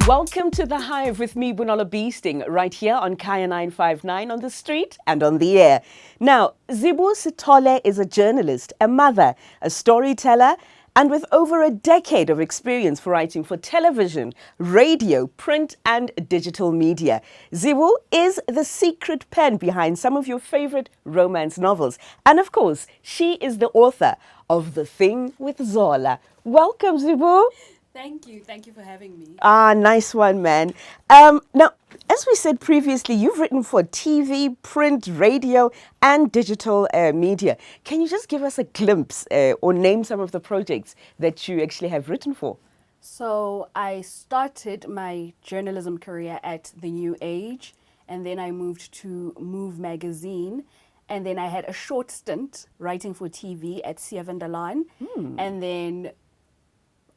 Welcome to The Hive with me, Bunola Beasting, right here on Kaya 959 on the street and on the air. Now, Zibu Sithole is a journalist, a mother, a storyteller, and with over a decade of experience for writing for television, radio, print, and digital media. Zibu is the secret pen behind some of your favorite romance novels. And of course, she is the author of The Thing with Zola. Welcome, Zibu. Thank you. Thank you for having me. Ah, nice one, man. Now, as we said previously, you've written for TV, print, radio, and digital media. Can you just give us a glimpse or name some of the projects that you actually have written for? So I started my journalism career at The New Age, and then I moved to Move magazine, and then I had a short stint writing for TV at Cherryl, and then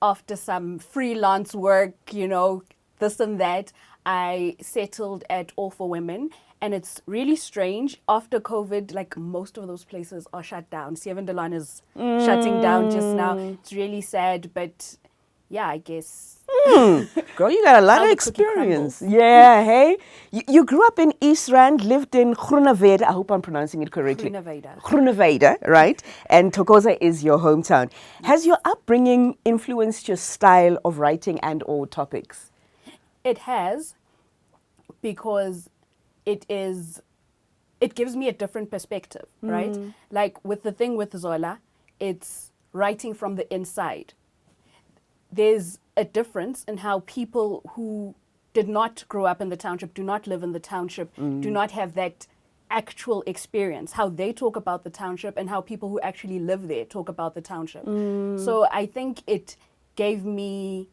after some freelance work, this and that, I settled at All for Women. And it's really strange. After COVID, like most of those places are shut down. Cherryl is shutting down just now. It's really sad, but yeah, I guess. Girl, you got a lot How of the cookie experience. crumbles. Yeah, hey? You grew up in East Rand, lived in Groenewede. I hope I'm pronouncing it correctly. Groenewede, right? And Thokoza is your hometown. Has your upbringing influenced your style of writing and or topics? It has, because it gives me a different perspective, right? Like with The Thing with Zola, it's writing from the inside. There's a difference in how people who did not grow up in the township, do not live in the township, do not have that actual experience, how they talk about the township and how people who actually live there talk about the township. So I think it gave me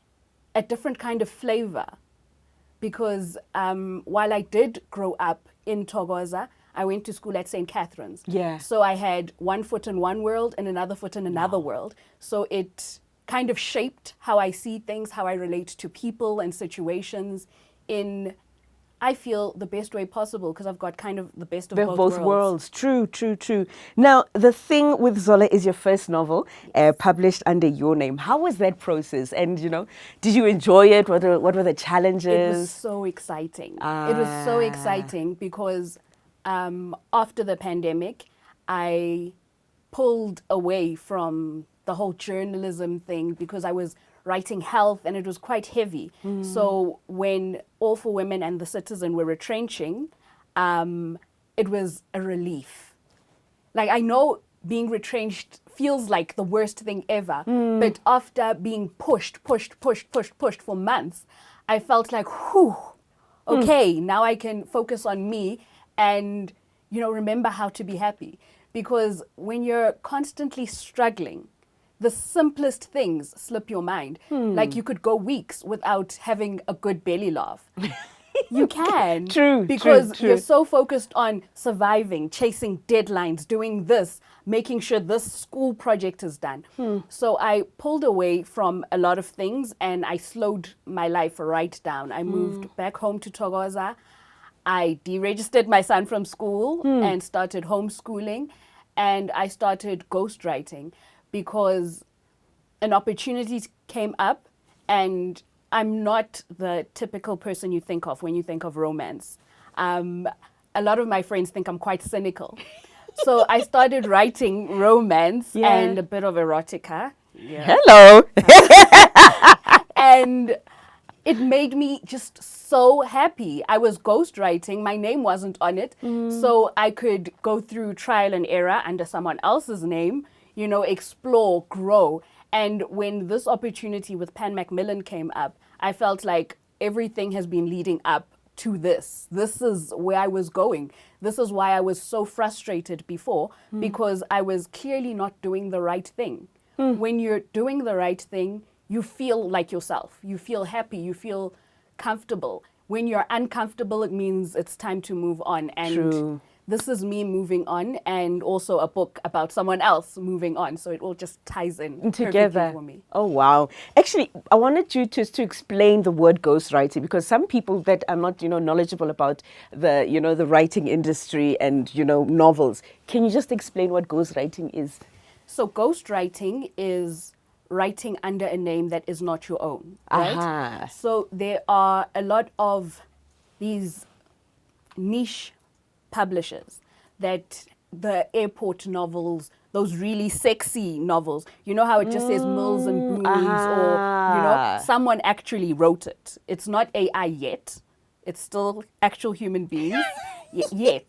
a different kind of flavor, because while I did grow up in Thokoza, I went to school at St. Catherine's. Yeah. So I had one foot in one world and another foot in another world. So it kind of shaped how I see things, how I relate to people and situations in, I feel, the best way possible, because I've got kind of the best of both worlds. True, true, true. Now, The Thing with Zola is your first novel, published under your name. How was that process? And, did you enjoy it? What were the challenges? It was so exciting. It was so exciting because after the pandemic, I pulled away from the whole journalism thing because I was writing health and it was quite heavy. So when All for Women and The Citizen were retrenching, it was a relief. Like, I know being retrenched feels like the worst thing ever, but after being pushed for months, I felt like, whew, okay, now I can focus on me and, remember how to be happy. Because when you're constantly struggling, the simplest things slip your mind. Like, you could go weeks without having a good belly laugh. You can. True. Because you're so focused on surviving, chasing deadlines, doing this, making sure this school project is done. So I pulled away from a lot of things and I slowed my life right down. I moved back home to Thokoza. I deregistered my son from school and started homeschooling. And I started ghostwriting because an opportunity came up, and I'm not the typical person you think of when you think of romance. A lot of my friends think I'm quite cynical. So I started writing romance and a bit of erotica. Yeah. Hello. And it made me just so happy. I was ghostwriting. My name wasn't on it. So I could go through trial and error under someone else's name, explore, grow. And when this opportunity with Pan Macmillan came up, I felt like everything has been leading up to this. This is where I was going. This is why I was so frustrated before, because I was clearly not doing the right thing. When you're doing the right thing, you feel like yourself. You feel happy. You feel comfortable. When you're uncomfortable, it means it's time to move on. And True. This is me moving on, and also a book about someone else moving on. So it all just ties in Together perfectly for me. Oh, wow. Actually, I wanted you to explain the word ghostwriting, because some people that are not, knowledgeable about the, the writing industry and, novels. Can you just explain what ghostwriting is? So ghostwriting is writing under a name that is not your own, right? Aha. So there are a lot of these niche publishers that the airport novels, those really sexy novels, you know how it just says Mills and Boons, or, you know, someone actually wrote it. It's not AI yet. It's still actual human beings. Yet.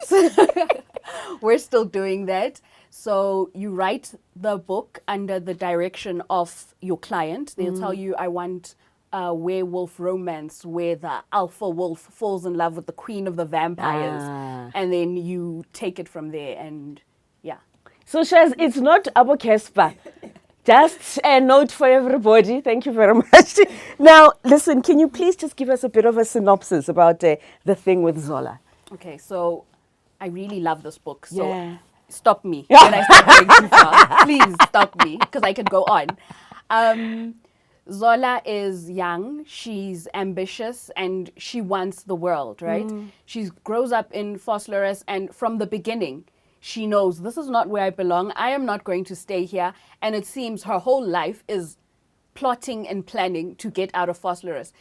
We're still doing that. So you write the book under the direction of your client. They'll tell you, I want a werewolf romance where the alpha wolf falls in love with the queen of the vampires. And then you take it from there, and yeah. So, Shaz, it's not Abu Kespa. Just a note for everybody. Thank you very much. Now, listen, can you please just give us a bit of a synopsis about the thing with Zola? Okay, so I really love this book. So Yeah. stop me when I start going too far. Please stop me, because I could go on. Zola is young, she's ambitious, and she wants the world, right? She grows up in Vosloorus, and from the beginning, she knows this is not where I belong. I am not going to stay here. And it seems her whole life is plotting and planning to get out of Vosloorus.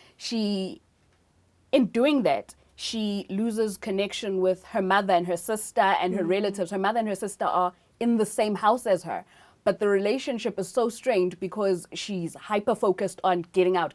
In doing that, she loses connection with her mother and her sister and her relatives. Her mother and her sister are in the same house as her. But the relationship is so strained because she's hyper-focused on getting out.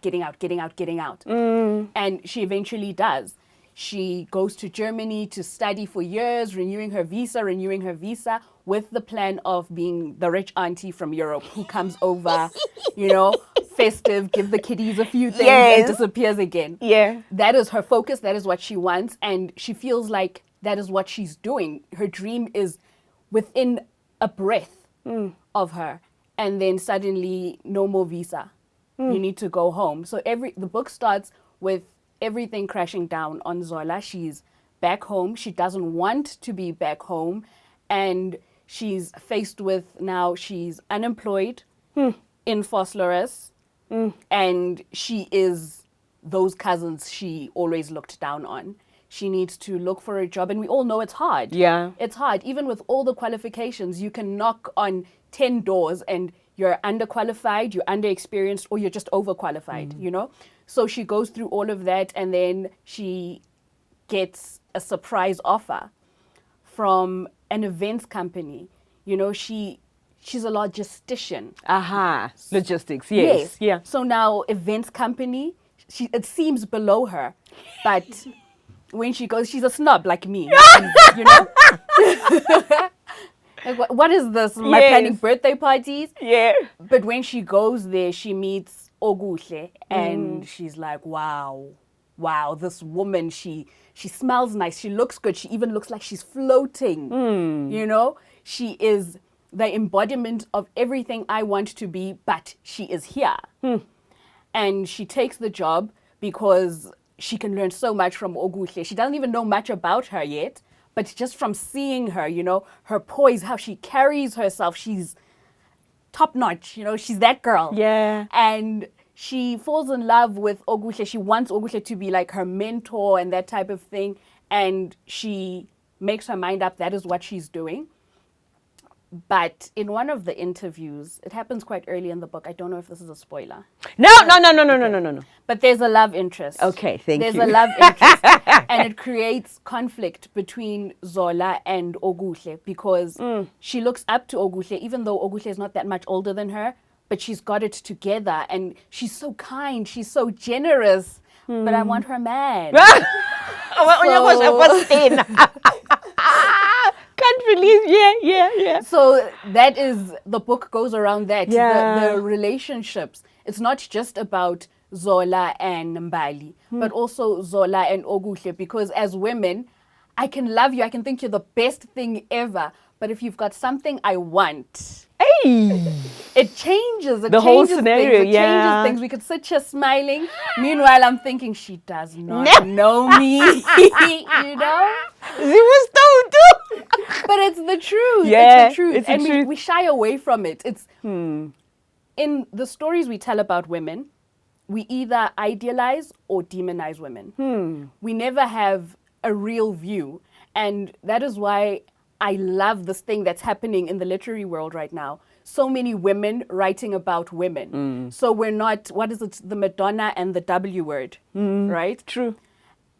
And she eventually does. She goes to Germany to study for years, renewing her visa, with the plan of being the rich auntie from Europe who comes over, you know, festive, give the kiddies a few things and disappears again. Yeah. That is her focus. That is what she wants. And she feels like that is what she's doing. Her dream is within a breath of her. And then suddenly, no more visa. You need to go home. So the book starts with everything crashing down on Zola. She's back home. She doesn't want to be back home. And she's faced with, now she's unemployed in Vosloorus. And she is those cousins she always looked down on. She needs to look for a job. And we all know it's hard. Yeah. It's hard. Even with all the qualifications, you can knock on 10 doors and you're underqualified, you're underexperienced, or you're just overqualified, you know? So she goes through all of that, and then she gets a surprise offer from an events company. You know, she's a logistician. Aha. Logistics, yes. Yeah. So now events company, it seems below her, but when she goes, she's a snob like me, and, you know? Like, what is this? My planning birthday parties? Yeah. But when she goes there, she meets Oguhle, and she's like, wow, this woman, she smells nice, she looks good, she even looks like she's floating, you know? She is the embodiment of everything I want to be, but she is here. And she takes the job because she can learn so much from Oguhle. She doesn't even know much about her yet, but just from seeing her, you know, her poise, how she carries herself, she's top notch, you know, she's that girl. Yeah. And she falls in love with Oguhle. She wants Oguhle to be like her mentor and that type of thing. And she makes her mind up that is what she's doing. But in one of the interviews, it happens quite early in the book. I don't know if this is a spoiler. No. But there's a love interest. Okay, thank you. There's a love interest. And it creates conflict between Zola and Oguhle because she looks up to Oguhle, even though Oguhle is not that much older than her, but she's got it together. And she's so kind. She's so generous. But I want her man. Can't believe, yeah. So that is, the book goes around that. Yeah. The relationships. It's not just about Zola and Mbali, but also Zola and Oguhle, because as women, I can love you, I can think you're the best thing ever, but if you've got something I want, it changes. The whole scenario, things. It changes things. We could sit here smiling. Meanwhile, I'm thinking, she does not know me. You know? But it's the truth. Yeah, it's the truth. it's the And truth. we shy away from it. It's in the stories we tell about women, we either idealize or demonize women. We never have a real view. And that is why I love this thing that's happening in the literary world right now. so many women writing about women. So we're not, what is it, the Madonna and the W word, right? True.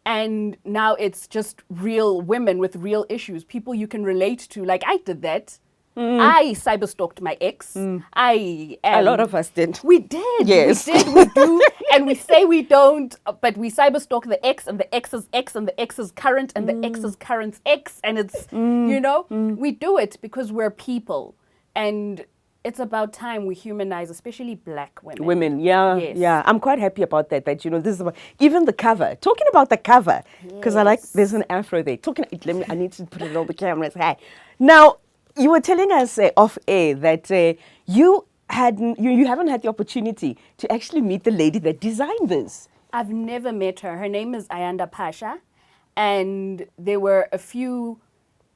And now it's just real women with real issues, people you can relate to. Like, I did that. I cyberstalked my ex. I am, A lot of us did. We did. Yes. We did. We do. And we say we don't, but we cyberstalk the ex and the ex's ex and the ex's current and the ex's current's ex. And it's, you know, we do it because we're people. And it's about time we humanize, especially black women. Women, yeah, Yes. yeah. I'm quite happy about that. That, you know, this is about, even the cover. Talking about the cover, because I like, there's an afro there. I need to put it on the cameras. Hi. Now, you were telling us off air that you haven't had the opportunity to actually meet the lady that designed this. I've never met her. Her name is Ayanda Pasha. And there were a few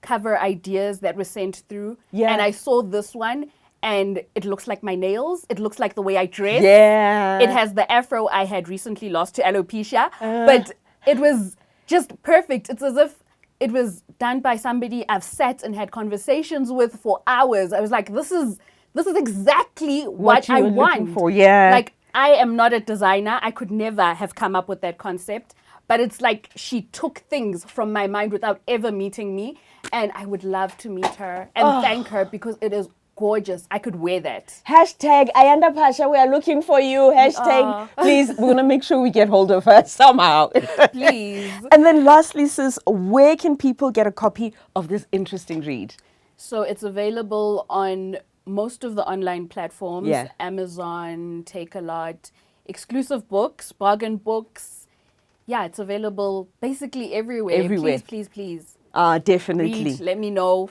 cover ideas that were sent through. Yeah. And I saw this one. And it looks like my nails. It looks like the way I dress. Yeah. It has the afro I had recently lost to alopecia. But it was just perfect. It's as if it was done by somebody I've sat and had conversations with for hours. I was like, this is exactly what you I were want. looking for, yeah. Like, I am not a designer. I could never have come up with that concept. But it's like she took things from my mind without ever meeting me. And I would love to meet her and thank her because it is gorgeous. I could wear that. Hashtag Ayanda Pasha, we are looking for you. Hashtag, please, we're going to make sure we get hold of her somehow. Please. And then lastly, sis, where can people get a copy of this interesting read? So it's available on most of the online platforms. Yeah. Amazon, Take-A-Lot, exclusive books, bargain books. Yeah, it's available basically everywhere. Everywhere. Please, please, please. Definitely. Read, let me know.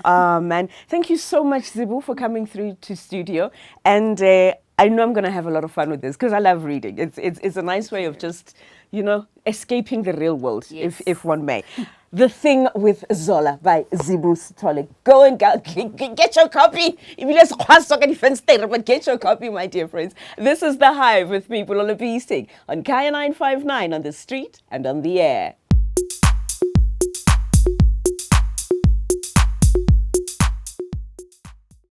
Man, thank you so much, Zibu, for coming through to studio. And I know I'm going to have a lot of fun with this because I love reading. It's a nice way of just, you know, escaping the real world, Yes. if one may. The Thing with Zola by Zibu Sithole. Go and get your copy. If you just but get your copy, my dear friends. This is The Hive with me, Bulola Beasting, on Kaya 959 on the street and on the air.